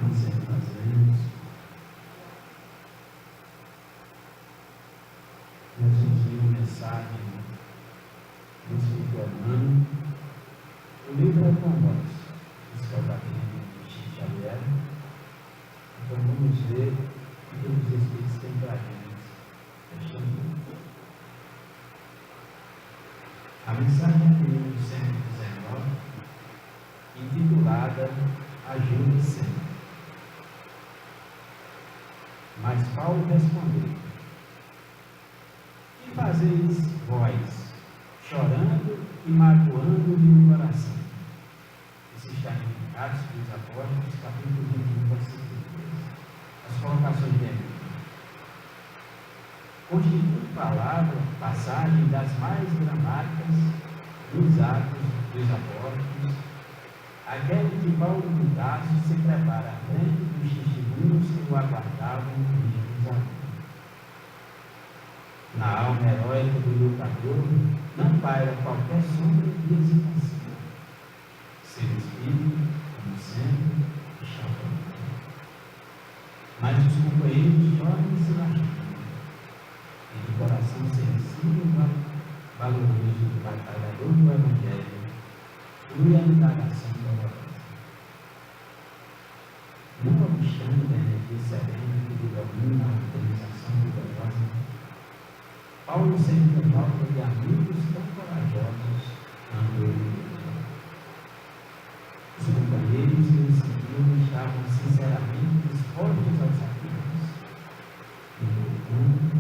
Vamos ser fazemos. Nós vamos ver uma mensagem do Espírito Emmanuel. O livro é com nós, escaldamento de Chico Xavier. Então vamos ver o que os Espíritos têm para a gente. Fechando. A mensagem é do 119, intitulada Ajude Sempre. Mas Paulo respondeu: que fazeis vós, chorando e magoando-lhe o coração? Isso está em Atos dos Apóstolos, capítulo 21, versículo 13. As colocações de Emmanuel constitui palavra, passagem das mais dramáticas dos Atos dos Apóstolos, aquele que Paulo de Tarso se prepara à frente dos testemunhos que o aguardavam em Jerusalém. Na alma heróica do lutador não paira qualquer sombra de hesitação. Seu espírito, como sempre, está pronto. Mas os companheiros choram e se lastimam. E de coração sensível e valoroso do batalhador do Evangelho, flui a indagação dolorosa. Não obstante a energia serena que lhe domina a organização vigorosa, Paulo sempre falta de amigos tão corajosos quanto ele mesmo. Os companheiros que o seguiam estavam sinceramente dispostos ao sacrifício. E, portanto,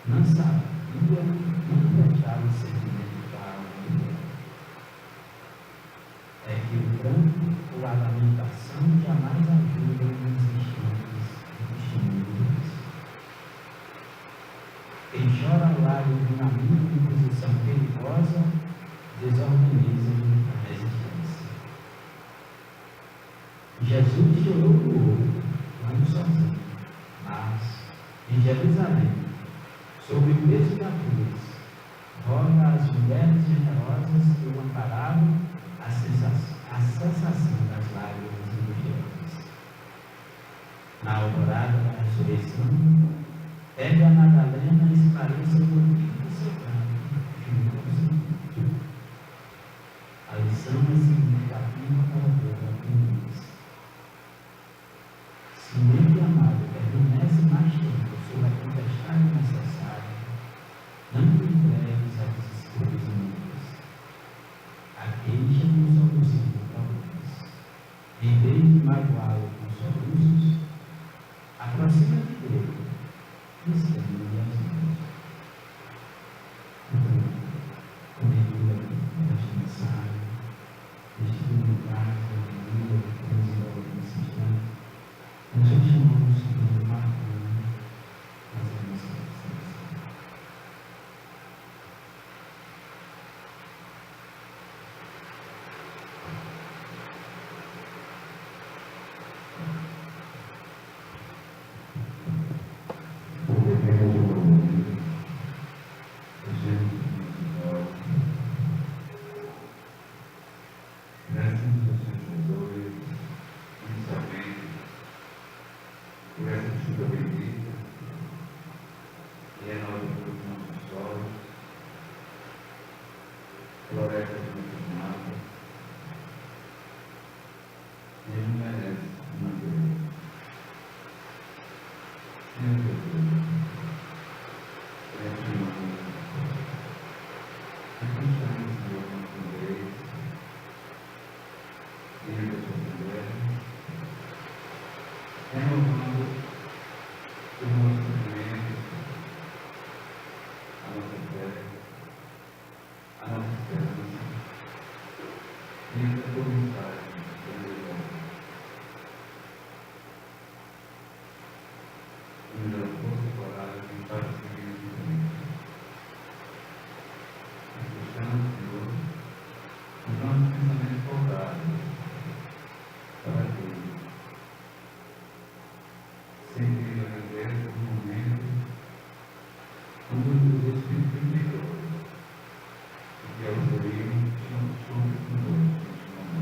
não sabia manifestar o sentimento da alma de Deus. É que o pranto ou a lamentação jamais ajudam nos instantes de testemunho. Quem chora ao lado de um amigo em posição perigosa desorganiza-lhe a resistência. Jesus chorou no outro, não sozinho, mas em Jerusalém, sob o peso da cruz, roga às mulheres generosas que o amparavam a cessação das lágrimas angustiosas. Na alvorada da ressurreição, pede a Madalena e esclareça o motivo do seu pranto, junto ao Senhor. A lição é significativa para o povo aprendiz. Se o ente amado permanece mais tempo sob a tempestade necessária, não te entregues a desesperos inúteis. A queixa não soluciona problemas. Em vez de magoá-lo com soluços, aproxima-te dele e estende-lhe as mãos. Então, comigo esta mensagem, este comunicado da vida que nos envolve nesse instante, nós já chamamos de marcando as emoções. Renovando o nosso sentimento, a nossa fé, a nossa esperança, e essa tua mensagem de Deus. Nos dá força e coragem para seguir o caminho. Acreditamos, Senhor, nos nossos pensamentos voltados para ti. Sempre agradeço o momento quando os Espíritos melhores, porque auxiliam somos conosco neste momento.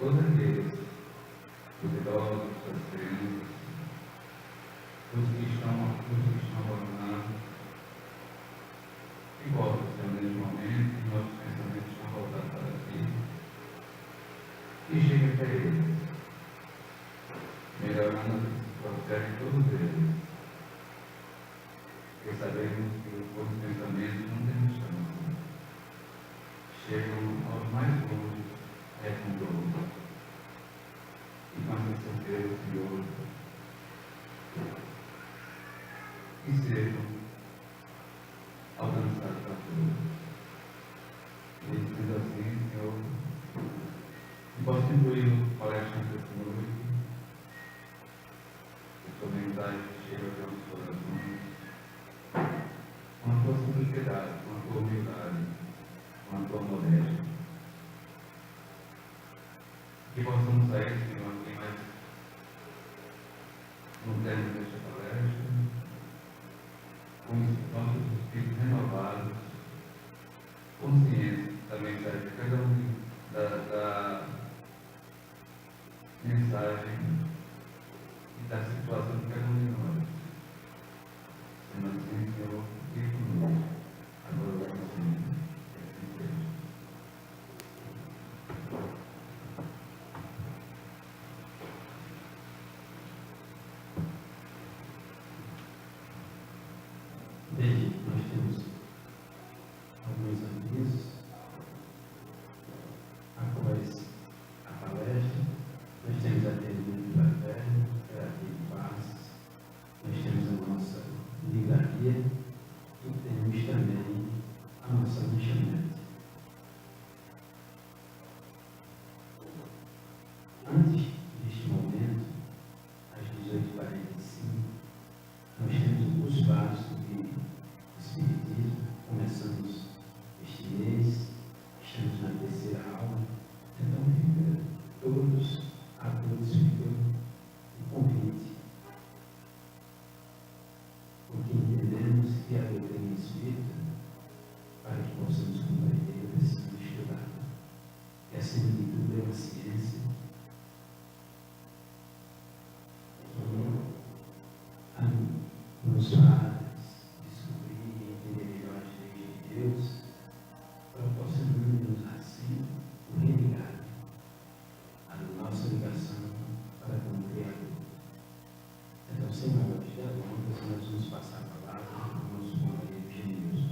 todos aqueles, os idosos, as crianças, os que estão abandonando, que voltam, Senhor, neste momento, que nossos pensamentos estão voltados para Ti, e chegue até eles, melhorando o processo de todos eles, porque sabemos que os bons pensamentos não têm chance, chegam aos mais longe, com dor, e com essa certeza, Senhor, que sejam alcançados a todos. E sendo assim, Senhor, que possa incluir o palestra desta noite, que sua mensagem chegue aos nossos corações, com a tua simplicidade, com a tua humildade, com a tua modéstia. Que possamos sair, Senhor, aqui mais no termo desta palestra, com os nossos espíritos renovados, conscientes da mensagem de cada um, da mensagem e da situação de cada um de nós. Sendo assim, Senhor, fique conosco, agora e sempre, que assim seja. Desde que nós temos alguns avisos após a palestra, nós temos atendimento fraterno, terapia de passos, nós temos a nossa livraria e temos também a nossa lanchonete. Antes deste momento, às 18h45, nós temos o curso básico de Espiritismo. Começamos este mês, estamos na terceira aula, então fica a todos fica o convite, porque entendemos que a doutrina espírita, para que possamos compreender, precisamos estudar. E acima de tudo é uma ciência que nos faz descobrir e entender melhor as leis de Deus, para que possamos assim o religar a nossa ligação para com o Criador. Então, sem maiores delongas, nós vamos passar a palavra ao nosso companheiro Genilson.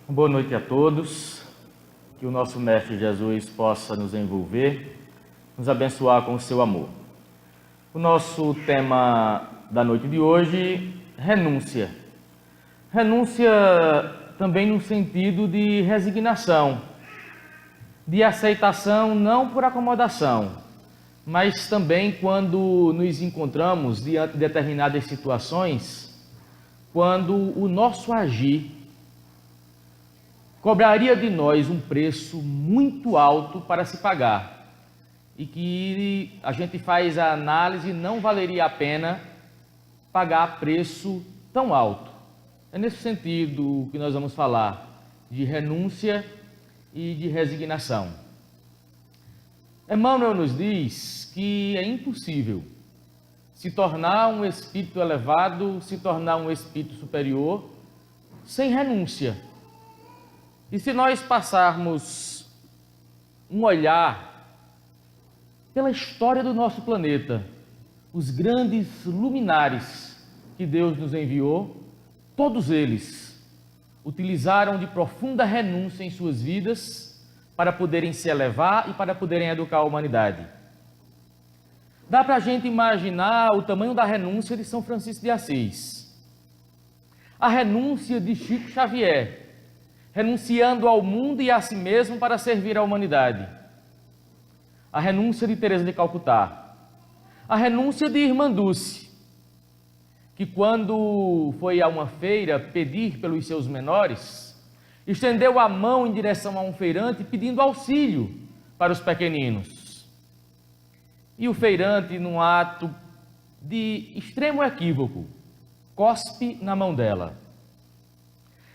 Boa noite a todos, que o nosso Mestre Jesus possa nos envolver, nos abençoar com o seu amor. O nosso tema da noite de hoje, renúncia. Renúncia também no sentido de resignação, de aceitação não por acomodação, mas também quando nos encontramos diante de determinadas situações, quando o nosso agir cobraria de nós um preço muito alto para se pagar e que a gente faz a análise, não valeria a pena pagar preço tão alto. É nesse sentido que nós vamos falar de renúncia e de resignação. Emmanuel nos diz que é impossível se tornar um espírito elevado, se tornar um espírito superior, sem renúncia. E se nós passarmos um olhar pela história do nosso planeta, os grandes luminares que Deus nos enviou, todos eles utilizaram de profunda renúncia em suas vidas para poderem se elevar e para poderem educar a humanidade. Dá para a gente imaginar o tamanho da renúncia de São Francisco de Assis, a renúncia de Chico Xavier, renunciando ao mundo e a si mesmo para servir a humanidade. a renúncia de Teresa de Calcutá, a renúncia de Irmã Dulce, que quando foi a uma feira pedir pelos seus menores, estendeu a mão em direção a um feirante pedindo auxílio para os pequeninos. E o feirante, num ato de extremo equívoco, cospe na mão dela.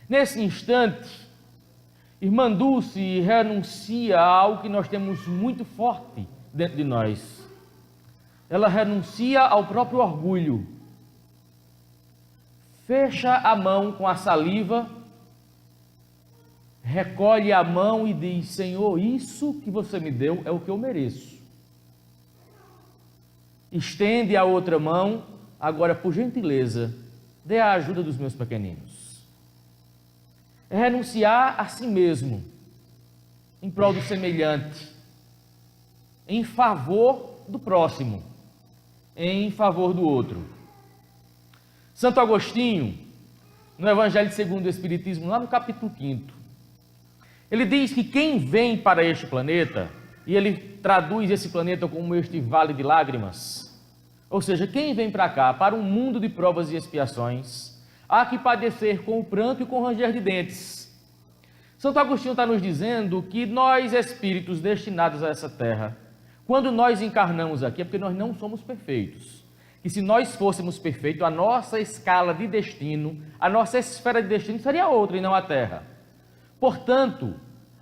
Nesse instante, Irmã Dulce renuncia a algo que nós temos muito forte dentro de nós. Ela renuncia ao próprio orgulho. Fecha a mão com a saliva, recolhe a mão e diz: Senhor, isso que você me deu é o que eu mereço. Estende a outra mão, agora por gentileza, dê a ajuda dos meus pequeninos. É renunciar a si mesmo, em prol do semelhante, em favor do próximo, em favor do outro. Santo Agostinho, no Evangelho segundo o Espiritismo, lá no capítulo 5º, ele diz que quem vem para este planeta, e ele traduz esse planeta como este vale de lágrimas, ou seja, quem vem para cá, para um mundo de provas e expiações, há que padecer com o pranto e com o ranger de dentes. Santo Agostinho está nos dizendo que nós, espíritos destinados a essa terra, quando nós encarnamos aqui, é porque nós não somos perfeitos. E se nós fôssemos perfeitos, a nossa escala de destino, a nossa esfera de destino seria outra e não a Terra. Portanto,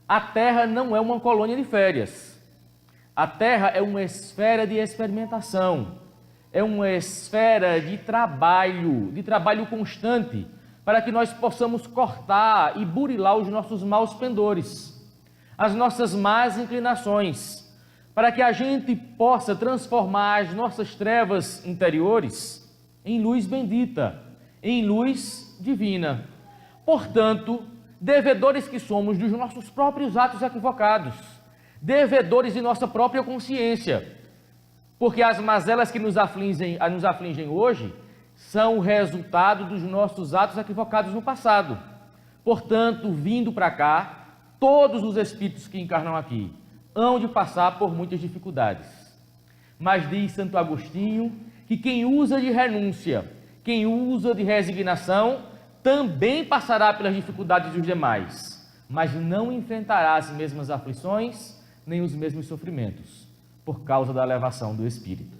a Terra não é uma colônia de férias. A Terra é uma esfera de experimentação, é uma esfera de trabalho constante, para que nós possamos cortar e burilar os nossos maus pendores, as nossas más inclinações, para que a gente possa transformar as nossas trevas interiores em luz bendita, em luz divina. Portanto, devedores que somos dos nossos próprios atos equivocados, devedores de nossa própria consciência, porque as mazelas que nos afligem hoje são o resultado dos nossos atos equivocados no passado. Portanto, vindo para cá, todos os espíritos que encarnam aqui hão de passar por muitas dificuldades. Mas diz Santo Agostinho que quem usa de renúncia, quem usa de resignação, também passará pelas dificuldades dos demais, mas não enfrentará as mesmas aflições, nem os mesmos sofrimentos, por causa da elevação do espírito.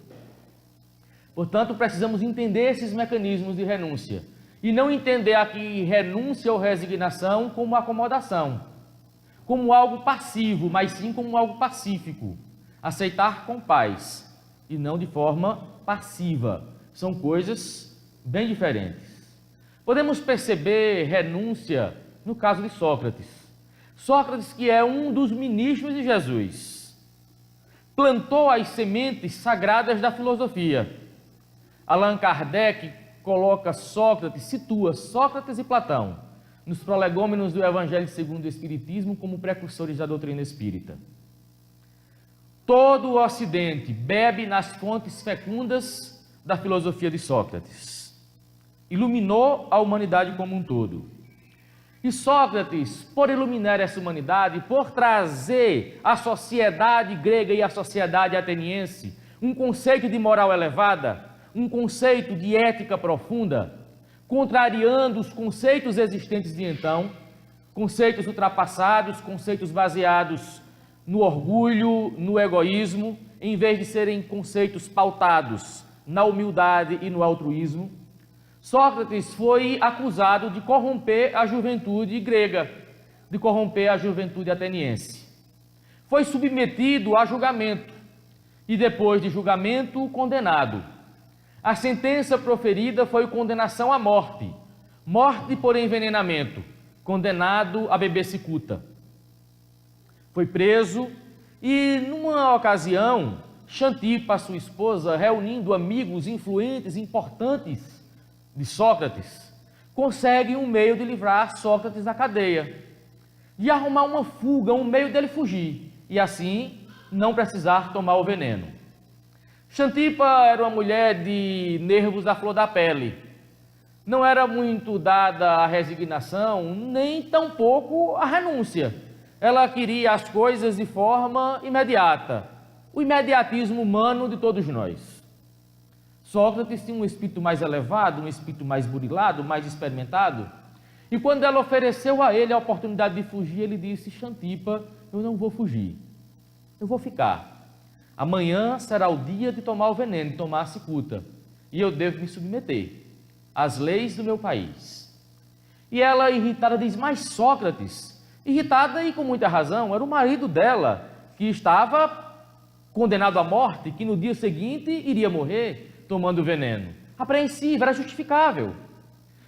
Portanto, precisamos entender esses mecanismos de renúncia, e não entender aqui renúncia ou resignação como acomodação, como algo passivo, mas sim como algo pacífico. Aceitar com paz, e não de forma passiva. São coisas bem diferentes. Podemos perceber renúncia no caso de Sócrates. Sócrates, que é um dos ministros de Jesus, plantou as sementes sagradas da filosofia. Allan Kardec coloca Sócrates, situa Sócrates e Platão nos prolegômenos do Evangelho segundo o Espiritismo como precursores da doutrina espírita. Todo o Ocidente bebe nas fontes fecundas da filosofia de Sócrates. Iluminou a humanidade como um todo. E Sócrates, por iluminar essa humanidade, por trazer à sociedade grega e à sociedade ateniense um conceito de moral elevada, um conceito de ética profunda, contrariando os conceitos existentes de então, conceitos ultrapassados, conceitos baseados no orgulho, no egoísmo, em vez de serem conceitos pautados na humildade e no altruísmo. Sócrates foi acusado de corromper a juventude grega, de corromper a juventude ateniense. Foi submetido a julgamento e, depois de julgamento, condenado. A sentença proferida foi condenação à morte, morte por envenenamento, condenado a beber cicuta. Foi preso e, numa ocasião, Xantipa, sua esposa, reunindo amigos influentes, importantes de Sócrates, consegue um meio de livrar Sócrates da cadeia, de arrumar uma fuga, um meio dele fugir, e assim não precisar tomar o veneno. Xantipa era uma mulher de nervos à flor da pele. Não era muito dada à resignação, nem tampouco à renúncia. Ela queria as coisas de forma imediata. o imediatismo humano de todos nós. Sócrates tinha um espírito mais elevado, um espírito mais burilado, mais experimentado, e quando ela ofereceu a ele a oportunidade de fugir, ele disse: Xantipa, eu não vou fugir, eu vou ficar. Amanhã será o dia de tomar o veneno, de tomar a cicuta, e eu devo me submeter às leis do meu país. E ela, irritada, diz: mas Sócrates, irritada e com muita razão, era o marido dela, que estava condenado à morte, que no dia seguinte iria morrer tomando o veneno. Apreensiva, era justificável.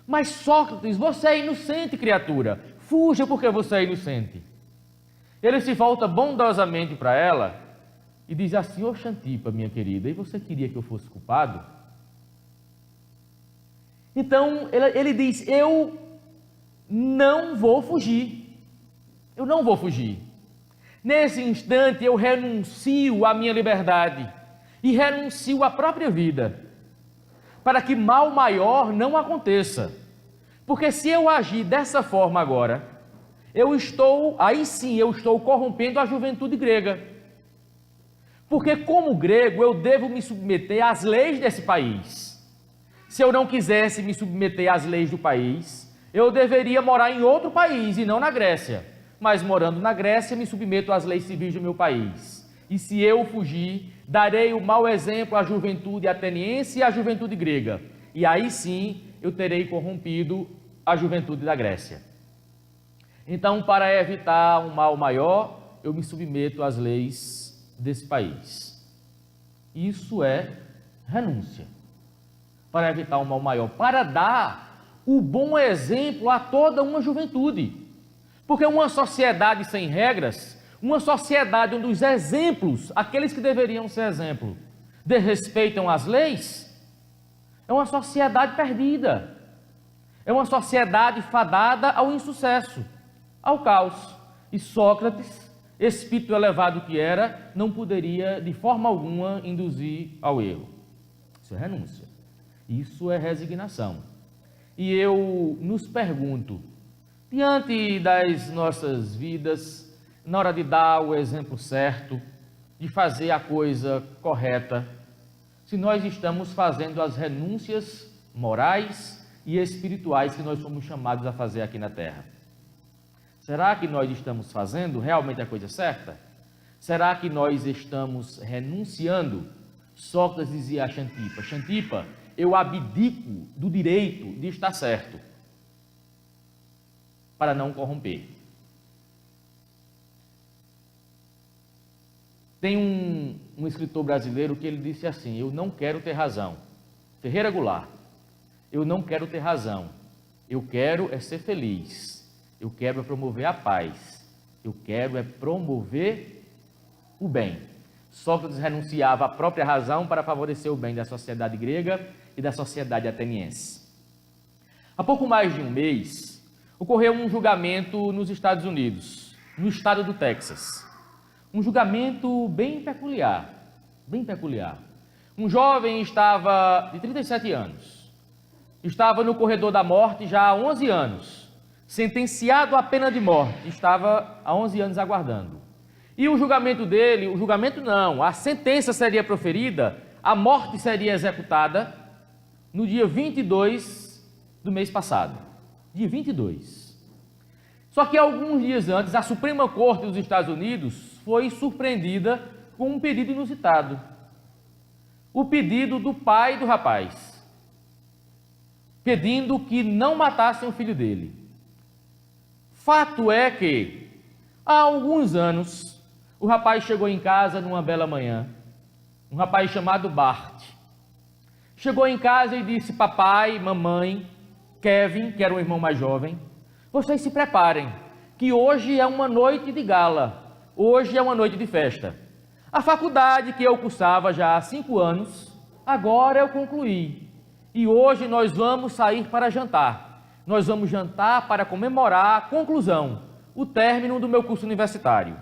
Mas Sócrates, você é inocente, criatura, fuja porque você é inocente. Ele se volta bondosamente para ela e diz assim: ô Xantipa, minha querida, e você queria que eu fosse culpado? Então ele diz: eu não vou fugir, eu não vou fugir. Nesse instante eu renuncio à minha liberdade e renuncio à própria vida, para que mal maior não aconteça. Porque se eu agir dessa forma agora, aí sim eu estou corrompendo a juventude grega. Porque como grego eu devo me submeter às leis desse país. Se eu não quisesse me submeter às leis do país, eu deveria morar em outro país e não na Grécia. Mas morando na Grécia, me submeto às leis civis do meu país. E se eu fugir, darei o mau exemplo à juventude ateniense e à juventude grega. E aí sim, eu terei corrompido a juventude da Grécia. Então, para evitar um mal maior, eu me submeto às leis desse país. Isso é renúncia. Para evitar um mal maior, para dar o bom exemplo a toda uma juventude. Porque uma sociedade sem regras, uma sociedade onde os exemplos, aqueles que deveriam ser exemplo, desrespeitam as leis, é uma sociedade perdida. É uma sociedade fadada ao insucesso, ao caos. E Sócrates, espírito elevado que era, não poderia de forma alguma induzir ao erro. Isso é renúncia. Isso é resignação. E eu nos pergunto, diante das nossas vidas, na hora de dar o exemplo certo, de fazer a coisa correta, se nós estamos fazendo as renúncias morais e espirituais que nós somos chamados a fazer aqui na Terra. Será que nós estamos fazendo realmente a coisa certa? Será que nós estamos renunciando? Sócrates dizia a Xantipa: Xantipa, eu abdico do direito de estar certo, para não corromper. Tem um escritor brasileiro que ele disse assim: eu não quero ter razão. Ferreira Goulart: eu não quero ter razão, eu quero é ser feliz, eu quero é promover a paz, eu quero é promover o bem. Sócrates renunciava à própria razão para favorecer o bem da sociedade grega e da sociedade ateniense. Há pouco mais de um mês, ocorreu um julgamento nos Estados Unidos, no estado do Texas. Um julgamento bem peculiar, bem peculiar. Um jovem estava de 37 anos, estava no corredor da morte já há 11 anos, sentenciado à pena de morte, estava há 11 anos aguardando. E o julgamento dele, o julgamento não, a sentença seria proferida, a morte seria executada no dia 22 do mês passado, dia 22. Só que alguns dias antes, a Suprema Corte dos Estados Unidos foi surpreendida com um pedido inusitado. O pedido do pai do rapaz, pedindo que não matassem o filho dele. Fato é que, há alguns anos, o rapaz chegou em casa numa bela manhã, um rapaz chamado Bart. Chegou em casa e disse: papai, mamãe, Kevin, que era o irmão mais jovem, vocês se preparem, que hoje é uma noite de gala, hoje é uma noite de festa. A faculdade que eu cursava já há 5 anos, agora eu concluí. E hoje nós vamos sair para jantar. Nós vamos jantar para comemorar a conclusão, o término do meu curso universitário.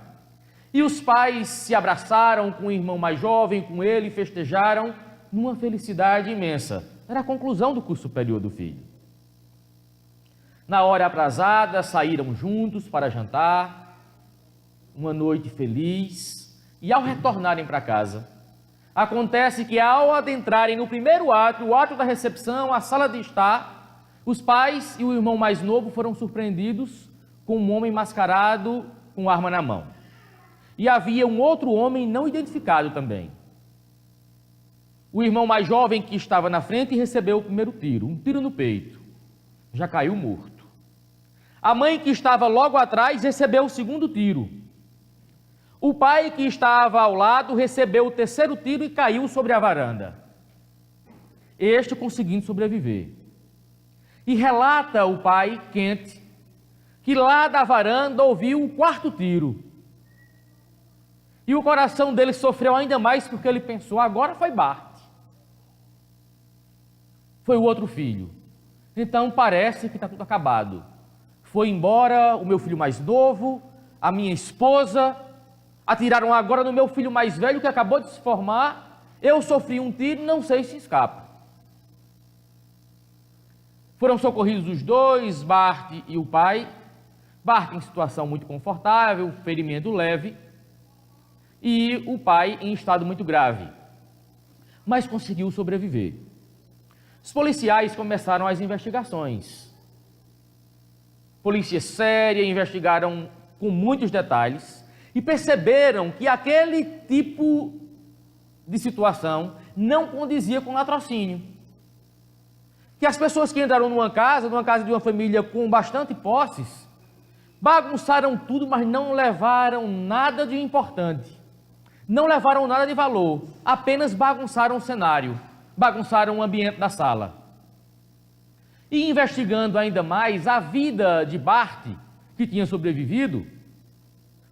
E os pais se abraçaram com o irmão mais jovem, com ele, e festejaram numa felicidade imensa. Era a conclusão do curso superior do filho. Na hora aprazada, saíram juntos para jantar, uma noite feliz, E ao retornarem para casa, acontece que ao adentrarem no primeiro ato, o ato da recepção, a sala de estar, os pais e o irmão mais novo foram surpreendidos com um homem mascarado com arma na mão. E havia um outro homem não identificado também. O irmão mais jovem que estava na frente recebeu o primeiro tiro, um tiro no peito. Já caiu morto. A mãe que estava logo atrás recebeu o segundo tiro. O pai que estava ao lado recebeu o terceiro tiro e caiu sobre a varanda. Este conseguindo sobreviver. E relata o pai, Kent, que lá da varanda ouviu o quarto tiro. E o coração dele sofreu ainda mais porque ele pensou, agora foi Bart. Foi o outro filho. Então parece que está tudo acabado. Foi embora o meu filho mais novo, a minha esposa, atiraram agora no meu filho mais velho que acabou de se formar, eu sofri um tiro, não sei se escapa. Foram socorridos os dois, Bart e o pai. Bart em situação muito confortável, ferimento leve, e o pai em estado muito grave, mas conseguiu sobreviver. Os policiais começaram as investigações. Polícia séria, investigaram com muitos detalhes e perceberam que aquele tipo de situação não condizia com latrocínio. Que as pessoas que entraram numa casa de uma família com bastante posses, bagunçaram tudo, mas não levaram nada de importante. Não levaram nada de valor, apenas bagunçaram o cenário, bagunçaram o ambiente da sala. E investigando ainda mais a vida de Bart, que tinha sobrevivido,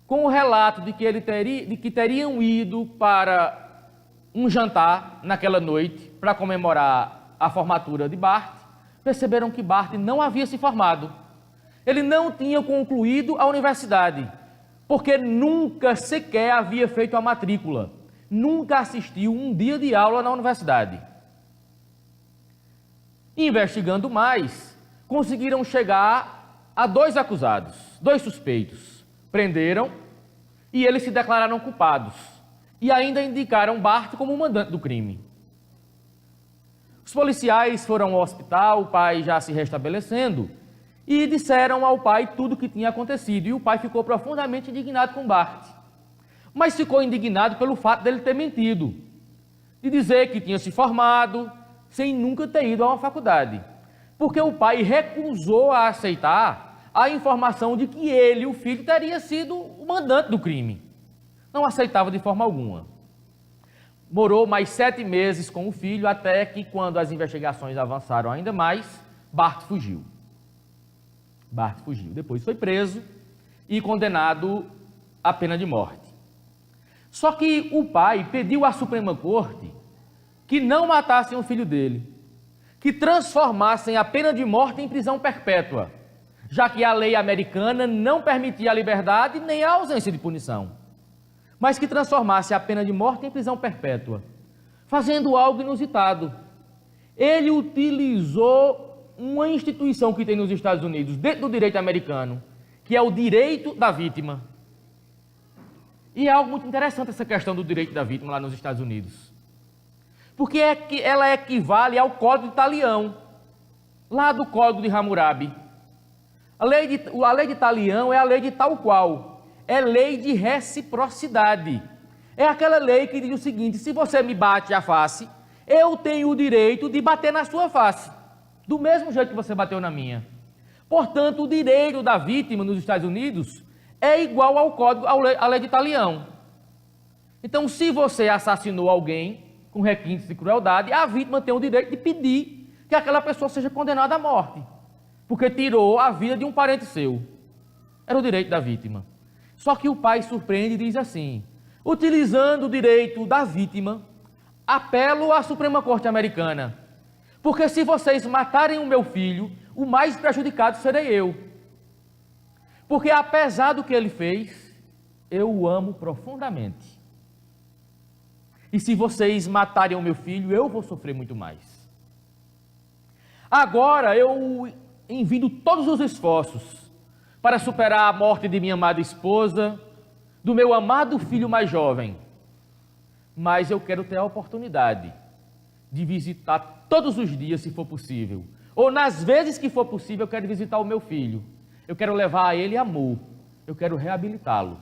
com o relato de que teriam ido para um jantar naquela noite para comemorar a formatura de Bart, perceberam que Bart não havia se formado. Ele não tinha concluído a universidade, porque nunca sequer havia feito a matrícula, nunca assistiu um dia de aula na universidade. Investigando mais, conseguiram chegar a dois acusados, dois suspeitos. Prenderam e eles se declararam culpados e ainda indicaram Bart como o mandante do crime. Os policiais foram ao hospital, o pai já se restabelecendo, e disseram ao pai tudo o que tinha acontecido, e o pai ficou profundamente indignado com Bart. Mas ficou indignado pelo fato dele ter mentido, de dizer que tinha se formado, sem nunca ter ido a uma faculdade, porque o pai recusou a aceitar a informação de que ele, o filho, teria sido o mandante do crime. Não aceitava de forma alguma. Morou mais 7 meses com o filho, até que, quando as investigações avançaram ainda mais, Bart fugiu. Bart fugiu. Depois foi preso e condenado à pena de morte. Só que o pai pediu à Suprema Corte que não matassem o filho dele, que transformassem a pena de morte em prisão perpétua, já que a lei americana não permitia a liberdade nem a ausência de punição, mas que transformasse a pena de morte em prisão perpétua, fazendo algo inusitado. Ele utilizou uma instituição que tem nos Estados Unidos, dentro do direito americano, que é o direito da vítima. E é algo muito interessante essa questão do direito da vítima lá nos Estados Unidos. Porque ela equivale ao Código de Talião, lá do Código de Hammurabi. A lei de Talião é a lei de tal qual, é lei de reciprocidade. É aquela lei que diz o seguinte: se você me bate a face, eu tenho o direito de bater na sua face, do mesmo jeito que você bateu na minha. Portanto, o direito da vítima nos Estados Unidos é igual ao Código, à lei de Talião. Então, se você assassinou alguém com requintes de crueldade, a vítima tem o direito de pedir que aquela pessoa seja condenada à morte, porque tirou a vida de um parente seu. Era o direito da vítima. Só que o pai surpreende e diz assim: utilizando o direito da vítima, apelo à Suprema Corte Americana, porque se vocês matarem o meu filho, o mais prejudicado serei eu. Porque apesar do que ele fez, eu o amo profundamente. E se vocês matarem o meu filho, eu vou sofrer muito mais. Agora eu envido todos os esforços para superar a morte de minha amada esposa, do meu amado filho mais jovem, mas eu quero ter a oportunidade de visitar todos os dias, se for possível, ou nas vezes que for possível, eu quero visitar o meu filho, eu quero levar a ele amor, eu quero reabilitá-lo,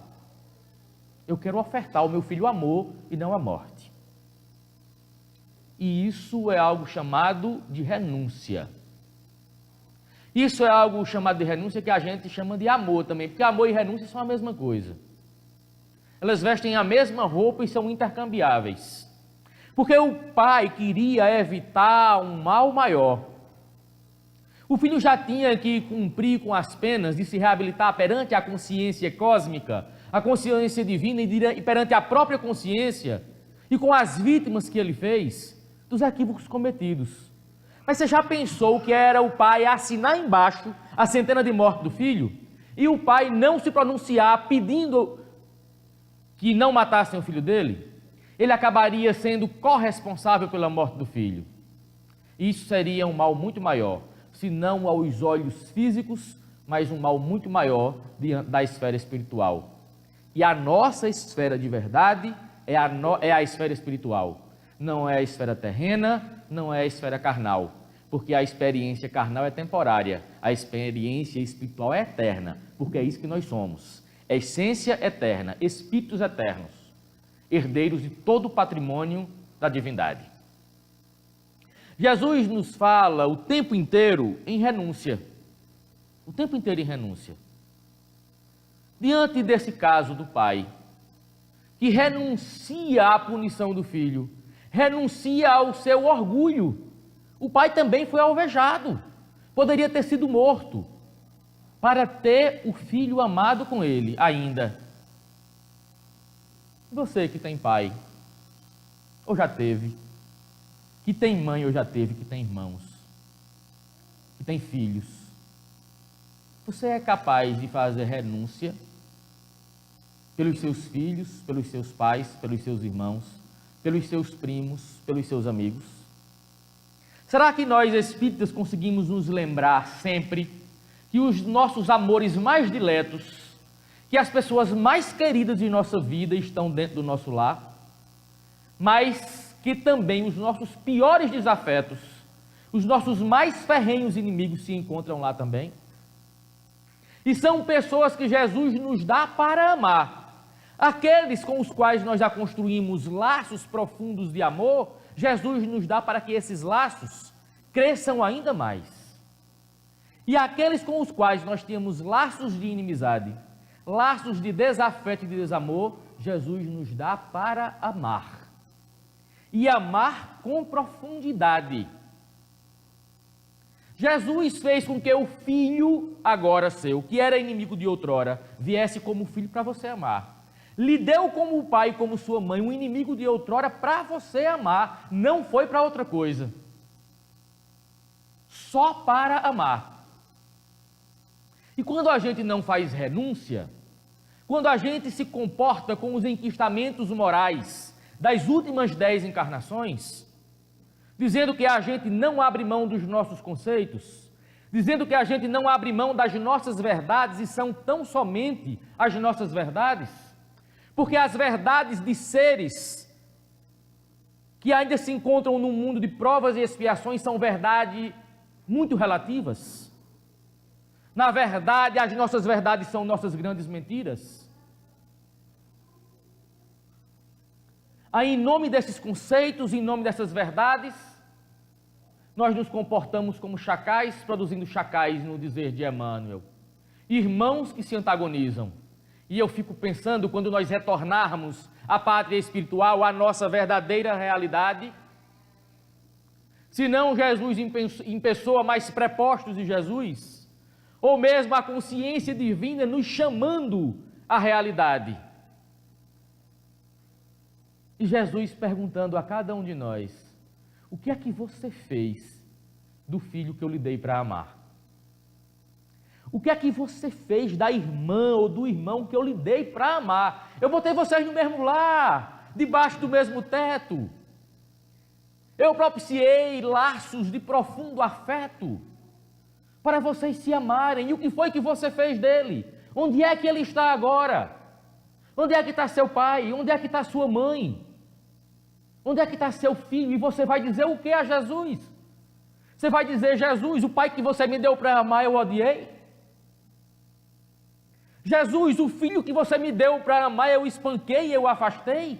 eu quero ofertar ao meu filho amor e não a morte. E isso é algo chamado de renúncia. Isso é algo chamado de renúncia que a gente chama de amor também, porque amor e renúncia são a mesma coisa. Elas vestem a mesma roupa e são intercambiáveis. Porque o pai queria evitar um mal maior. O filho já tinha que cumprir com as penas de se reabilitar perante a consciência cósmica, a consciência divina e perante a própria consciência, e com as vítimas que ele fez, dos equívocos cometidos. Mas você já pensou que era o pai assinar embaixo a sentença de morte do filho, e o pai não se pronunciar pedindo que não matassem o filho dele? Ele acabaria sendo corresponsável pela morte do filho. Isso seria um mal muito maior, se não aos olhos físicos, mas um mal muito maior da esfera espiritual. E a nossa esfera de verdade é a esfera espiritual. Não é a esfera terrena, não é a esfera carnal, porque a experiência carnal é temporária, a experiência espiritual é eterna, porque é isso que nós somos, essência eterna, espíritos eternos, herdeiros de todo o patrimônio da divindade. Jesus nos fala o tempo inteiro em renúncia, o tempo inteiro em renúncia. Diante desse caso do pai, que renuncia à punição do filho, renuncia ao seu orgulho. O pai também foi alvejado, poderia ter sido morto, para ter o filho amado com ele ainda. Você que tem pai, ou já teve, que tem mãe ou já teve, que tem irmãos, que tem filhos, você é capaz de fazer renúncia pelos seus filhos, pelos seus pais, pelos seus irmãos, pelos seus primos, pelos seus amigos? Será que nós espíritas conseguimos nos lembrar sempre que os nossos amores mais diletos, que as pessoas mais queridas de nossa vida estão dentro do nosso lar, mas que também os nossos piores desafetos, os nossos mais ferrenhos inimigos se encontram lá também? E são pessoas que Jesus nos dá para amar. Aqueles com os quais nós já construímos laços profundos de amor, Jesus nos dá para que esses laços cresçam ainda mais. E aqueles com os quais nós temos laços de inimizade, laços de desafeto e de desamor, Jesus nos dá para amar. E amar com profundidade. Jesus fez com que o filho, agora seu, que era inimigo de outrora, viesse como filho para você amar. Lhe deu como pai, como sua mãe, um inimigo de outrora para você amar, não foi para outra coisa. Só para amar. E quando a gente não faz renúncia, quando a gente se comporta com os enquistamentos morais das últimas 10 encarnações, dizendo que a gente não abre mão dos nossos conceitos, dizendo que a gente não abre mão das nossas verdades e são tão somente as nossas verdades, porque as verdades de seres que ainda se encontram num mundo de provas e expiações são verdades muito relativas. Na verdade, as nossas verdades são nossas grandes mentiras. Aí, em nome desses conceitos, em nome dessas verdades, nós nos comportamos como chacais, produzindo chacais no dizer de Emmanuel. Irmãos que se antagonizam. E eu fico pensando, quando nós retornarmos à pátria espiritual, à nossa verdadeira realidade, se não Jesus em pessoa, mais prepostos de Jesus, ou mesmo a consciência divina nos chamando à realidade. E Jesus perguntando a cada um de nós, o que é que você fez do filho que eu lhe dei para amar? O que é que você fez da irmã ou do irmão que eu lhe dei para amar? Eu botei vocês no mesmo lar, debaixo do mesmo teto. Eu propiciei laços de profundo afeto para vocês se amarem. E o que foi que você fez dele? Onde é que ele está agora? Onde é que está seu pai? Onde é que está sua mãe? Onde é que está seu filho? E você vai dizer o que a Jesus? Você vai dizer: Jesus, o pai que você me deu para amar eu odiei? Jesus, o filho que você me deu para amar eu espanquei, eu afastei?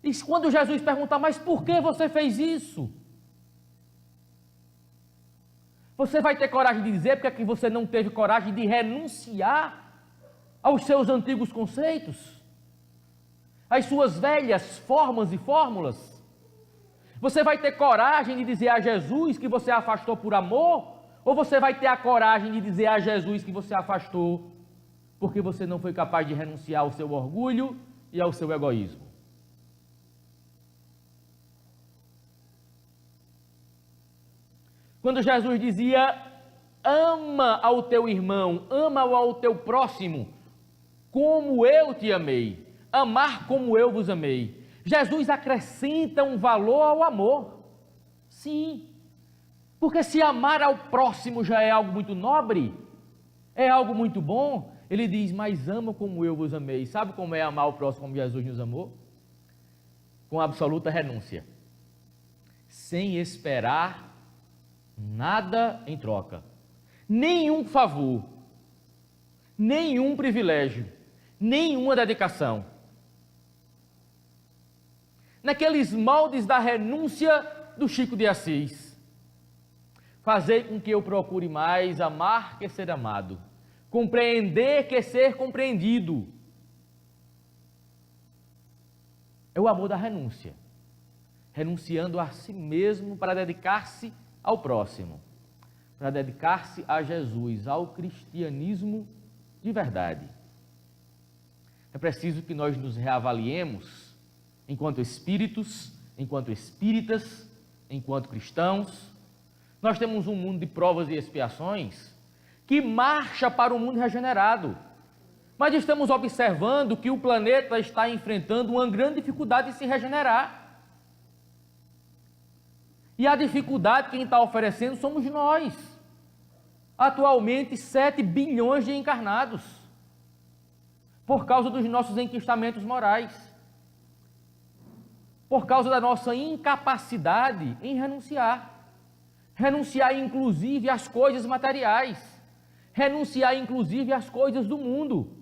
E quando Jesus perguntar: mas por que você fez isso? Você vai ter coragem de dizer porque é que você não teve coragem de renunciar aos seus antigos conceitos, às suas velhas formas e fórmulas? Você vai ter coragem de dizer a Jesus que você afastou por amor? Ou você vai ter a coragem de dizer a Jesus que você afastou porque você não foi capaz de renunciar ao seu orgulho e ao seu egoísmo? Quando Jesus dizia: ama ao teu irmão, ama ao teu próximo, como eu te amei, amar como eu vos amei. Jesus acrescenta um valor ao amor. Sim, porque se amar ao próximo já é algo muito nobre, é algo muito bom, ele diz: mas ama como eu vos amei. Sabe como é amar o próximo como Jesus nos amou? Com absoluta renúncia, sem esperar nada em troca, nenhum favor, nenhum privilégio, nenhuma dedicação. Naqueles moldes da renúncia do Chico de Assis: fazei com que eu procure mais amar que ser amado, compreender que ser compreendido. É o amor da renúncia, renunciando a si mesmo para dedicar-se ao próximo, para dedicar-se a Jesus, ao cristianismo de verdade. É preciso que nós nos reavaliemos enquanto espíritos, enquanto espíritas, enquanto cristãos. Nós temos um mundo de provas e expiações que marcha para o mundo regenerado, mas estamos observando que o planeta está enfrentando uma grande dificuldade de se regenerar. E a dificuldade quem está oferecendo somos nós. Atualmente 7 bilhões de encarnados, por causa dos nossos enquistamentos morais, por causa da nossa incapacidade em renunciar inclusive às coisas materiais, renunciar inclusive às coisas do mundo.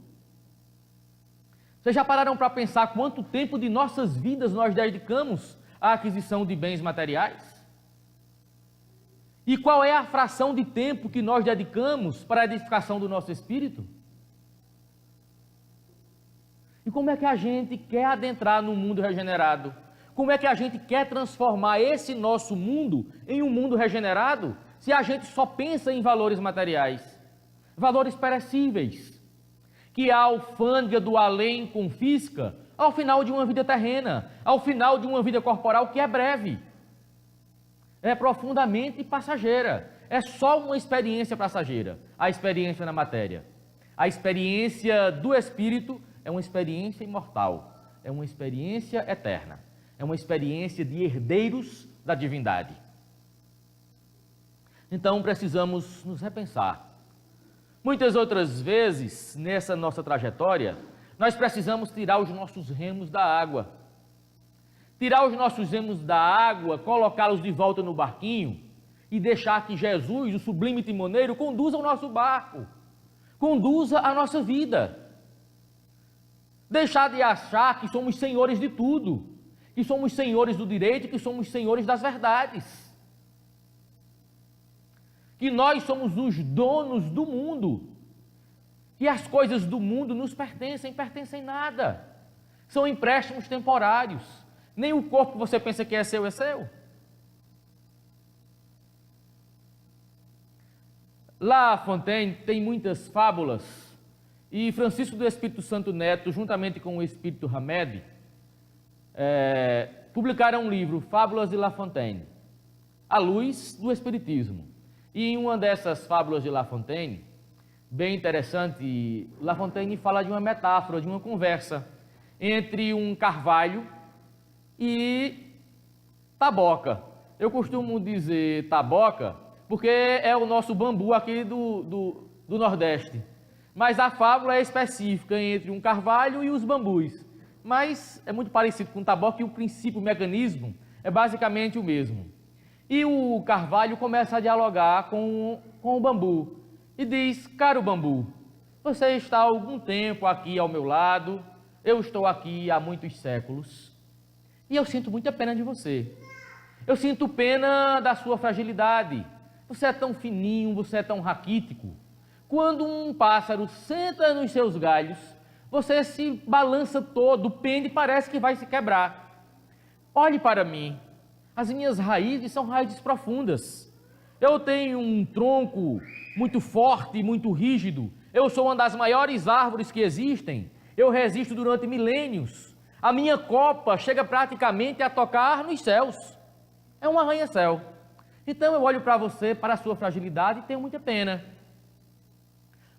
Vocês já pararam para pensar quanto tempo de nossas vidas nós dedicamos à aquisição de bens materiais? E qual é a fração de tempo que nós dedicamos para a edificação do nosso espírito? E como é que a gente quer adentrar no mundo regenerado? Como é que a gente quer transformar esse nosso mundo em um mundo regenerado, se a gente só pensa em valores materiais, valores perecíveis, que a alfândega do além confisca ao final de uma vida terrena, ao final de uma vida corporal que é breve, é profundamente passageira, é só uma experiência passageira, a experiência na matéria. A experiência do espírito é uma experiência imortal, é uma experiência eterna, é uma experiência de herdeiros da divindade. Então precisamos nos repensar. Muitas outras vezes, nessa nossa trajetória, nós precisamos tirar os nossos remos da água. Tirar os nossos remos da água, colocá-los de volta no barquinho e deixar que Jesus, o sublime timoneiro, conduza o nosso barco, conduza a nossa vida. Deixar de achar que somos senhores de tudo, que somos senhores do direito, que somos senhores das verdades, que nós somos os donos do mundo, que as coisas do mundo nos pertencem nada, são empréstimos temporários, nem o corpo que você pensa que é seu. La Fontaine tem muitas fábulas, e Francisco do Espírito Santo Neto, juntamente com o Espírito Hamed, publicaram um livro, Fábulas de La Fontaine, à luz do Espiritismo. E em uma dessas fábulas de La Fontaine, bem interessante, La Fontaine fala de uma metáfora, de uma conversa entre um carvalho e taboca. Eu costumo dizer taboca porque é o nosso bambu aqui do Nordeste. Mas a fábula é específica entre um carvalho e os bambus. Mas é muito parecido com o taboque e o princípio, o mecanismo é basicamente o mesmo. E o carvalho começa a dialogar com o bambu e diz: caro bambu, você está há algum tempo aqui ao meu lado, eu estou aqui há muitos séculos e eu sinto muita pena de você. Eu sinto pena da sua fragilidade. Você é tão fininho, você é tão raquítico. Quando um pássaro senta nos seus galhos, você se balança todo, pende e parece que vai se quebrar. Olhe para mim, as minhas raízes são raízes profundas. Eu tenho um tronco muito forte e muito rígido. Eu sou uma das maiores árvores que existem. Eu resisto durante milênios. A minha copa chega praticamente a tocar nos céus. É um arranha-céu. Então eu olho para você, para a sua fragilidade e tenho muita pena.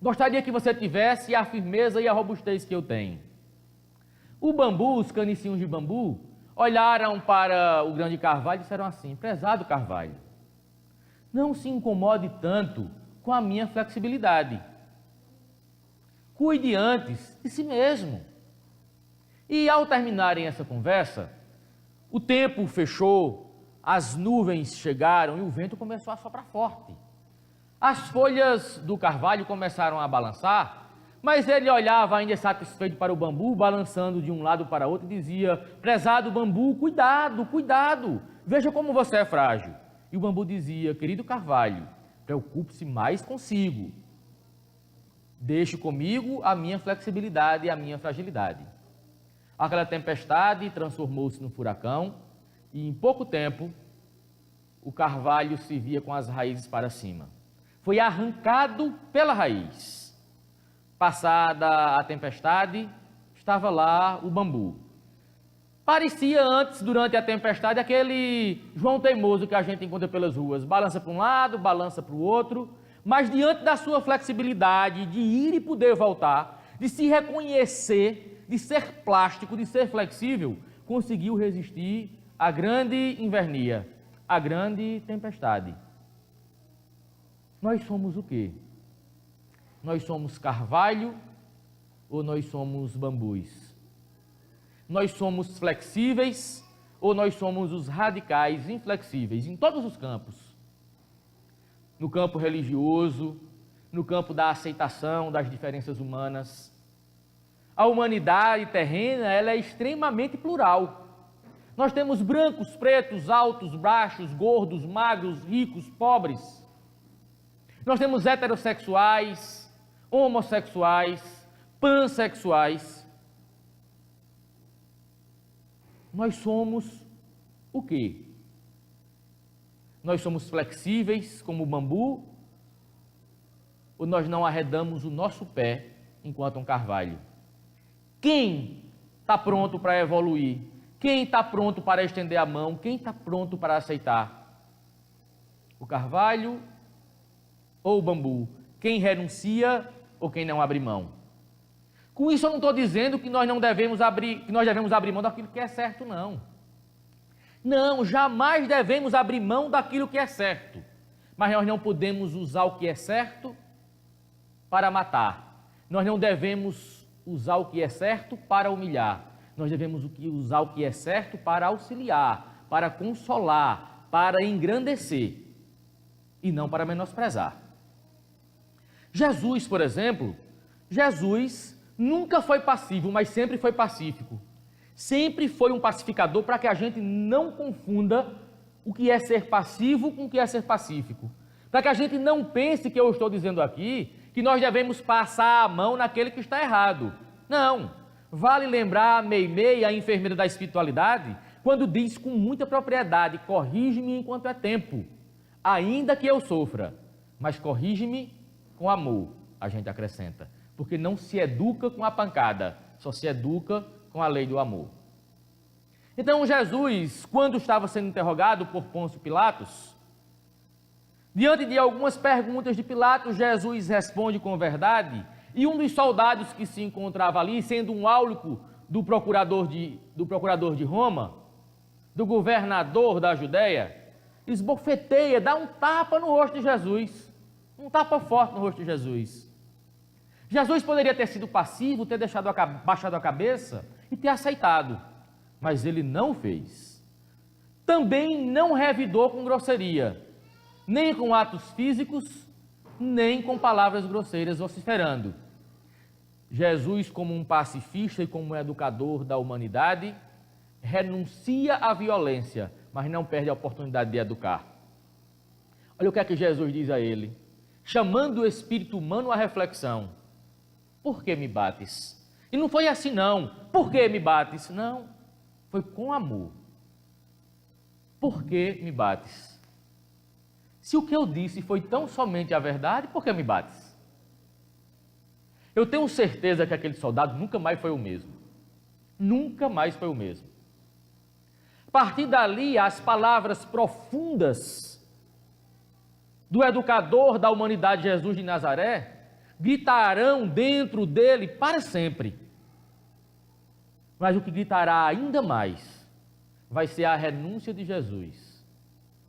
Gostaria que você tivesse a firmeza e a robustez que eu tenho. O bambu, os canicinhos de bambu, olharam para o grande carvalho e disseram assim: prezado carvalho, não se incomode tanto com a minha flexibilidade. Cuide antes de si mesmo. E ao terminarem essa conversa, o tempo fechou, as nuvens chegaram e o vento começou a soprar forte. As folhas do carvalho começaram a balançar, mas ele olhava ainda satisfeito para o bambu, balançando de um lado para outro e dizia: prezado bambu, cuidado, cuidado, veja como você é frágil. E o bambu dizia: querido carvalho, preocupe-se mais consigo. Deixe comigo a minha flexibilidade e a minha fragilidade. Aquela tempestade transformou-se num furacão e em pouco tempo o carvalho se via com as raízes para cima. Foi arrancado pela raiz. Passada a tempestade, estava lá o bambu. Parecia antes, durante a tempestade, aquele João teimoso que a gente encontra pelas ruas. Balança para um lado, balança para o outro, mas diante da sua flexibilidade de ir e poder voltar, de se reconhecer, de ser plástico, de ser flexível, conseguiu resistir à grande invernia, à grande tempestade. Nós somos o quê? Nós somos carvalho ou nós somos bambus? Nós somos flexíveis ou nós somos os radicais inflexíveis em todos os campos? No campo religioso, no campo da aceitação das diferenças humanas. A humanidade terrena, ela é extremamente plural. Nós temos brancos, pretos, altos, baixos, gordos, magros, ricos, pobres. Nós temos heterossexuais, homossexuais, pansexuais. Nós somos o quê? Nós somos flexíveis como o bambu ou nós não arredamos o nosso pé enquanto um carvalho? Quem está pronto para evoluir? Quem está pronto para estender a mão? Quem está pronto para aceitar? O carvalho ou o bambu? Quem renuncia ou quem não abre mão? Com isso eu não estou dizendo que nós devemos abrir mão daquilo que é certo, não. Não, jamais devemos abrir mão daquilo que é certo. Mas nós não podemos usar o que é certo para matar. Nós não devemos usar o que é certo para humilhar. Nós devemos usar o que é certo para auxiliar, para consolar, para engrandecer e não para menosprezar. Jesus, por exemplo, Jesus nunca foi passivo, mas sempre foi pacífico. Sempre foi um pacificador para que a gente não confunda o que é ser passivo com o que é ser pacífico. Para que a gente não pense que eu estou dizendo aqui que nós devemos passar a mão naquele que está errado. Não. Vale lembrar a Meimei, a enfermeira da espiritualidade, quando diz com muita propriedade: corrige-me enquanto é tempo, ainda que eu sofra, mas corrige-me com amor, a gente acrescenta, porque não se educa com a pancada, só se educa com a lei do amor. Então Jesus, quando estava sendo interrogado por Pôncio Pilatos, diante de algumas perguntas de Pilatos, Jesus responde com verdade, e um dos soldados que se encontrava ali, sendo um áulico do procurador de Roma, do governador da Judéia, esbofeteia, dá um tapa no rosto de Jesus, um tapa forte no rosto de Jesus. Jesus poderia ter sido passivo, ter baixado a cabeça e ter aceitado, mas ele não fez. Também não revidou com grosseria, nem com atos físicos, nem com palavras grosseiras vociferando. Jesus, como um pacifista e como um educador da humanidade, renuncia à violência, mas não perde a oportunidade de educar. Olha o que é que Jesus diz a ele, chamando o espírito humano à reflexão. Por que me bates? E não foi assim não, por que me bates? Não, foi com amor. Por que me bates? Se o que eu disse foi tão somente a verdade, por que me bates? Eu tenho certeza que aquele soldado nunca mais foi o mesmo. Nunca mais foi o mesmo. A partir dali, as palavras profundas do educador da humanidade Jesus de Nazaré gritarão dentro dele para sempre. Mas o que gritará ainda mais vai ser a renúncia de Jesus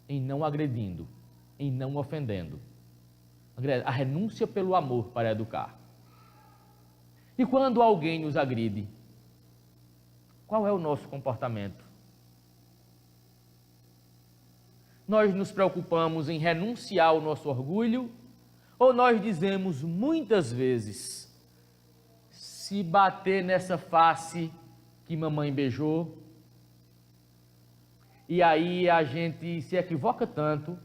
em não agredindo, em não ofendendo. A renúncia pelo amor para educar. E quando alguém nos agride, qual é o nosso comportamento? Nós nos preocupamos em renunciar ao nosso orgulho, ou nós dizemos muitas vezes, se bater nessa face que mamãe beijou, e aí a gente se equivoca tanto,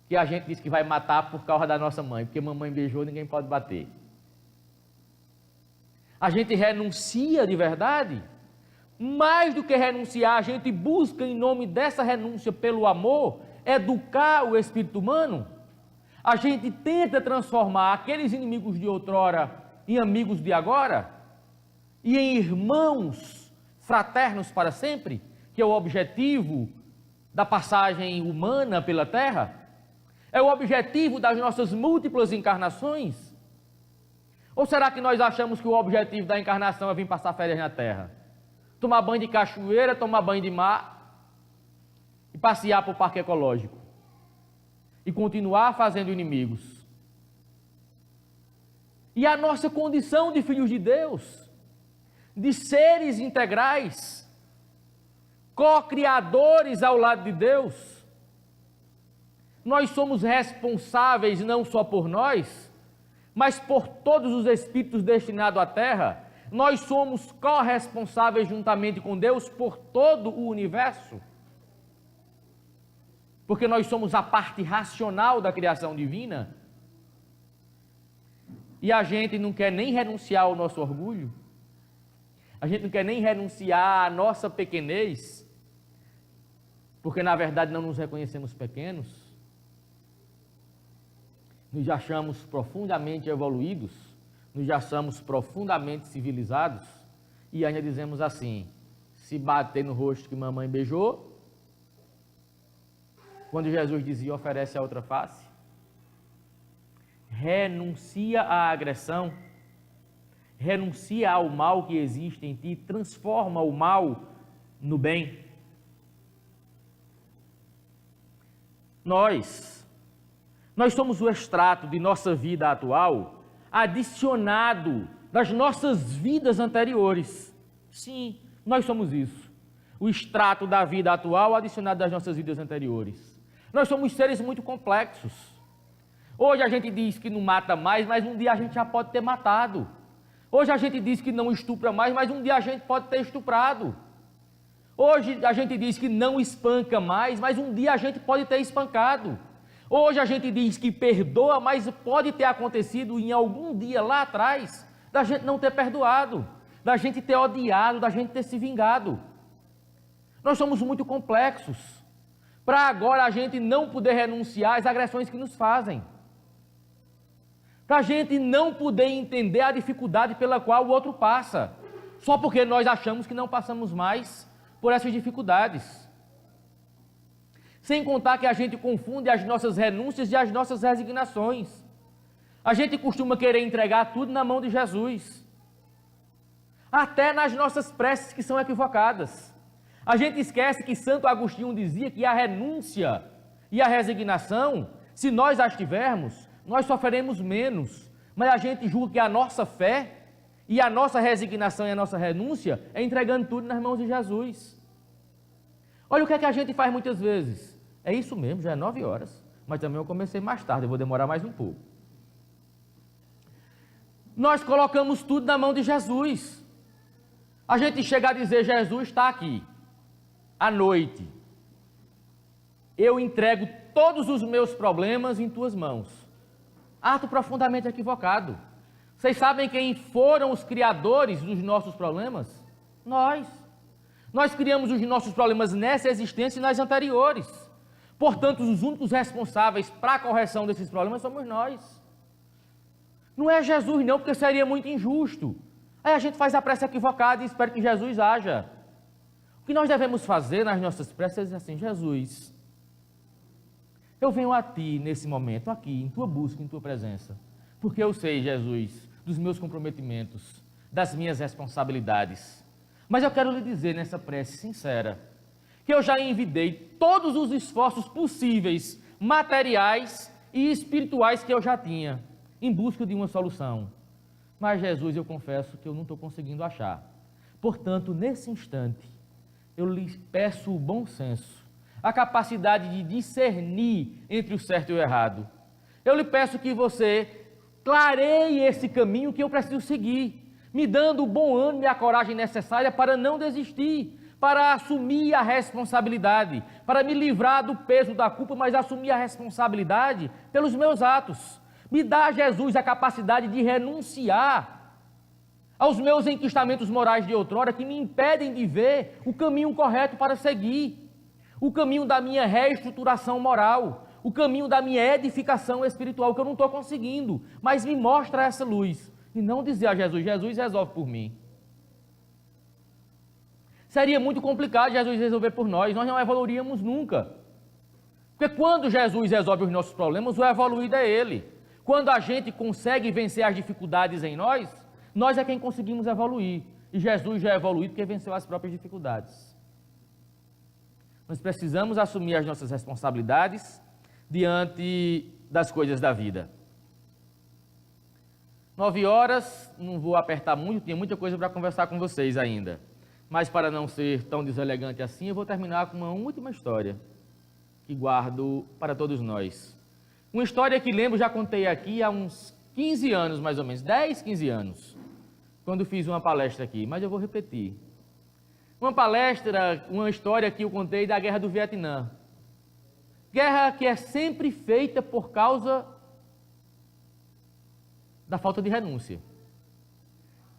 que a gente diz que vai matar por causa da nossa mãe, porque mamãe beijou, ninguém pode bater. A gente renuncia de verdade, mais do que renunciar, a gente busca em nome dessa renúncia pelo amor, educar o espírito humano. A gente tenta transformar aqueles inimigos de outrora em amigos de agora e em irmãos fraternos para sempre, que é o objetivo da passagem humana pela Terra, é o objetivo das nossas múltiplas encarnações. Ou será que nós achamos que o objetivo da encarnação é vir passar férias na Terra? Tomar banho de cachoeira, tomar banho de mar e passear para o parque ecológico e continuar fazendo inimigos. E a nossa condição de filhos de Deus, de seres integrais, co-criadores ao lado de Deus, nós somos responsáveis não só por nós, mas por todos os espíritos destinados à Terra. Nós somos corresponsáveis juntamente com Deus por todo o universo, porque nós somos a parte racional da criação divina, e a gente não quer nem renunciar ao nosso orgulho, a gente não quer nem renunciar à nossa pequenez, porque na verdade não nos reconhecemos pequenos, nos achamos profundamente evoluídos, nos achamos profundamente civilizados, e ainda dizemos assim, se bater no rosto que mamãe beijou, quando Jesus dizia, oferece a outra face, renuncia à agressão, renuncia ao mal que existe em ti, transforma o mal no bem. Nós somos o extrato de nossa vida atual, adicionado das nossas vidas anteriores. Sim, nós somos isso. O extrato da vida atual adicionado das nossas vidas anteriores. Nós somos seres muito complexos. Hoje a gente diz que não mata mais, mas um dia a gente já pode ter matado. Hoje a gente diz que não estupra mais, mas um dia a gente pode ter estuprado. Hoje a gente diz que não espanca mais, mas um dia a gente pode ter espancado. Hoje a gente diz que perdoa, mas pode ter acontecido em algum dia lá atrás, da gente não ter perdoado, da gente ter odiado, da gente ter se vingado. Nós somos muito complexos, para agora a gente não poder renunciar às agressões que nos fazem, para a gente não poder entender a dificuldade pela qual o outro passa, só porque nós achamos que não passamos mais por essas dificuldades. Sem contar que a gente confunde as nossas renúncias e as nossas resignações. A gente costuma querer entregar tudo na mão de Jesus, até nas nossas preces que são equivocadas. A gente esquece que Santo Agostinho dizia que a renúncia e a resignação, se nós as tivermos, nós sofreremos menos, mas a gente julga que a nossa fé e a nossa resignação e a nossa renúncia é entregando tudo nas mãos de Jesus. Olha o que é que a gente faz muitas vezes. É isso mesmo, já é 9 horas, mas também eu comecei mais tarde, eu vou demorar mais um pouco. Nós colocamos tudo na mão de Jesus. A gente chega a dizer, Jesus está aqui, à noite. Eu entrego todos os meus problemas em tuas mãos. Ato profundamente equivocado. Vocês sabem quem foram os criadores dos nossos problemas? Nós. Nós criamos os nossos problemas nessa existência e nas anteriores. Portanto, os únicos responsáveis para a correção desses problemas somos nós. Não é Jesus não, porque seria muito injusto. Aí a gente faz a prece equivocada e espera que Jesus haja. O que nós devemos fazer nas nossas preces é dizer assim, Jesus, eu venho a Ti nesse momento, aqui, em Tua busca, em Tua presença, porque eu sei, Jesus, dos meus comprometimentos, das minhas responsabilidades. Mas eu quero lhe dizer nessa prece sincera, que eu já envidei todos os esforços possíveis, materiais e espirituais que eu já tinha, em busca de uma solução. Mas, Jesus, eu confesso que eu não estou conseguindo achar. Portanto, nesse instante, eu lhe peço o bom senso, a capacidade de discernir entre o certo e o errado. Eu lhe peço que você clareie esse caminho que eu preciso seguir, me dando o bom ânimo e a coragem necessária para não desistir, para assumir a responsabilidade, para me livrar do peso da culpa, mas assumir a responsabilidade pelos meus atos. Me dá, Jesus, a capacidade de renunciar aos meus enquistamentos morais de outrora que me impedem de ver o caminho correto para seguir, o caminho da minha reestruturação moral, o caminho da minha edificação espiritual, que eu não estou conseguindo, mas me mostra essa luz. E não dizer a Jesus, Jesus resolve por mim. Seria muito complicado Jesus resolver por nós não evoluiríamos nunca. Porque quando Jesus resolve os nossos problemas, o evoluído é Ele. Quando a gente consegue vencer as dificuldades em nós, nós é quem conseguimos evoluir. E Jesus já é evoluído porque venceu as próprias dificuldades. Nós precisamos assumir as nossas responsabilidades diante das coisas da vida. 9 horas, não vou apertar muito, tinha muita coisa para conversar com vocês ainda. Mas para não ser tão deselegante assim, eu vou terminar com uma última história que guardo para todos nós. Uma história que lembro, já contei aqui há uns 15 anos mais ou menos, 10, 15 anos, quando fiz uma palestra aqui, mas eu vou repetir. Uma história que eu contei da Guerra do Vietnã. Guerra que é sempre feita por causa da falta de renúncia.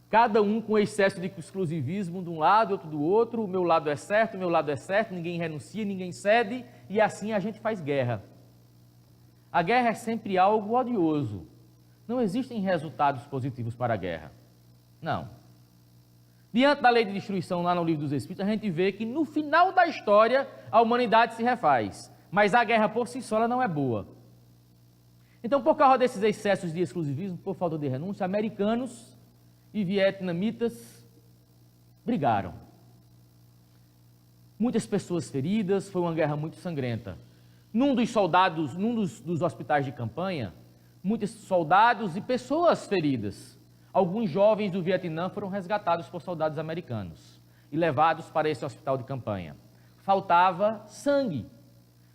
Cada um com excesso de exclusivismo de um lado, outro do outro, o meu lado é certo, o meu lado é certo, ninguém renuncia, ninguém cede, e assim a gente faz guerra. A guerra é sempre algo odioso. Não existem resultados positivos para a guerra. Não. Diante da lei de destruição lá no Livro dos Espíritos, a gente vê que no final da história a humanidade se refaz. Mas a guerra por si só ela não é boa. Então, por causa desses excessos de exclusivismo, por falta de renúncia, americanos e vietnamitas brigaram. Muitas pessoas feridas, foi uma guerra muito sangrenta. Num dos hospitais de campanha, muitos soldados e pessoas feridas. Alguns jovens do Vietnã foram resgatados por soldados americanos e levados para esse hospital de campanha. Faltava sangue,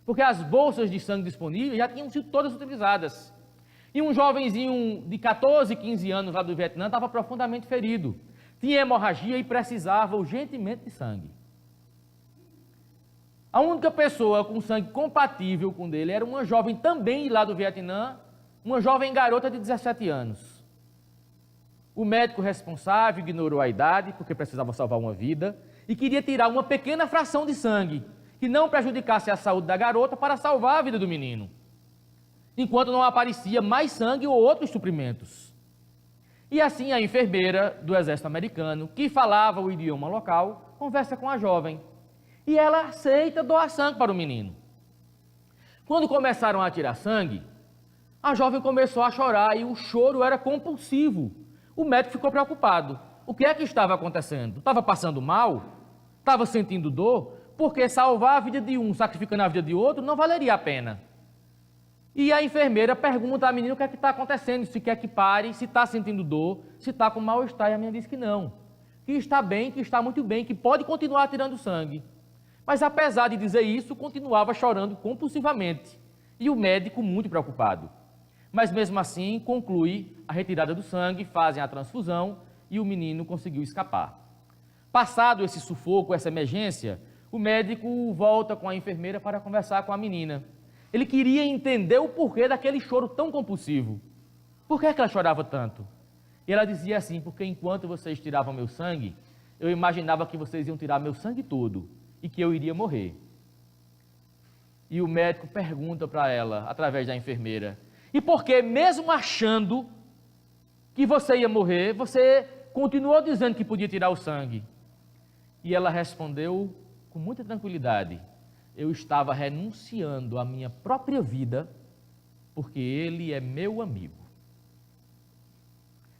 porque as bolsas de sangue disponíveis já tinham sido todas utilizadas. E um jovenzinho de 14, 15 anos lá do Vietnã estava profundamente ferido, tinha hemorragia e precisava urgentemente de sangue. A única pessoa com sangue compatível com dele era uma jovem também lá do Vietnã, uma jovem garota de 17 anos. O médico responsável ignorou a idade, porque precisava salvar uma vida, e queria tirar uma pequena fração de sangue, que não prejudicasse a saúde da garota, para salvar a vida do menino, enquanto não aparecia mais sangue ou outros suprimentos. E assim a enfermeira do exército americano, que falava o idioma local, conversa com a jovem, e ela aceita doar sangue para o menino. Quando começaram a tirar sangue, a jovem começou a chorar e o choro era compulsivo. O médico ficou preocupado. O que é que estava acontecendo? Estava passando mal? Estava sentindo dor? Porque salvar a vida de um sacrificando a vida de outro não valeria a pena. E a enfermeira pergunta à menina o que é que está acontecendo, se quer que pare, se está sentindo dor, se está com mal-estar. E a menina diz que não, que está bem, que está muito bem, que pode continuar tirando sangue. Mas apesar de dizer isso, continuava chorando compulsivamente. E o médico muito preocupado. Mas mesmo assim, conclui a retirada do sangue, fazem a transfusão e o menino conseguiu escapar. Passado esse sufoco, essa emergência, o médico volta com a enfermeira para conversar com a menina. Ele queria entender o porquê daquele choro tão compulsivo. Por que é que ela chorava tanto? E ela dizia assim, porque enquanto vocês tiravam meu sangue, eu imaginava que vocês iam tirar meu sangue todo e que eu iria morrer. E o médico pergunta para ela, através da enfermeira, e por que, mesmo achando que você ia morrer, você continuou dizendo que podia tirar o sangue? E ela respondeu com muita tranquilidade, eu estava renunciando à minha própria vida, porque ele é meu amigo.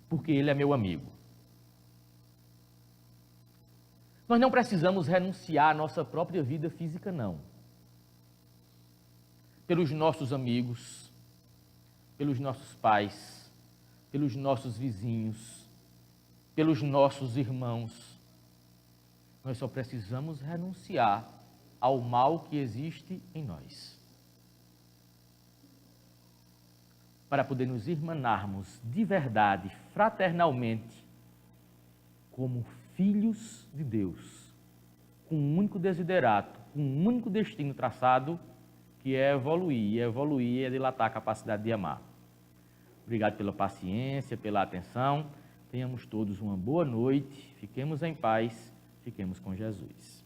Porque ele é meu amigo. Nós não precisamos renunciar à nossa própria vida física, não. Pelos nossos amigos, pelos nossos pais, pelos nossos vizinhos, pelos nossos irmãos. Nós só precisamos renunciar ao mal que existe em nós, para poder nos irmanarmos de verdade, fraternalmente, como filhos de Deus, com um único desiderato, com um único destino traçado, que é evoluir, e evoluir é dilatar a capacidade de amar. Obrigado pela paciência, pela atenção, tenhamos todos uma boa noite, fiquemos em paz, fiquemos com Jesus.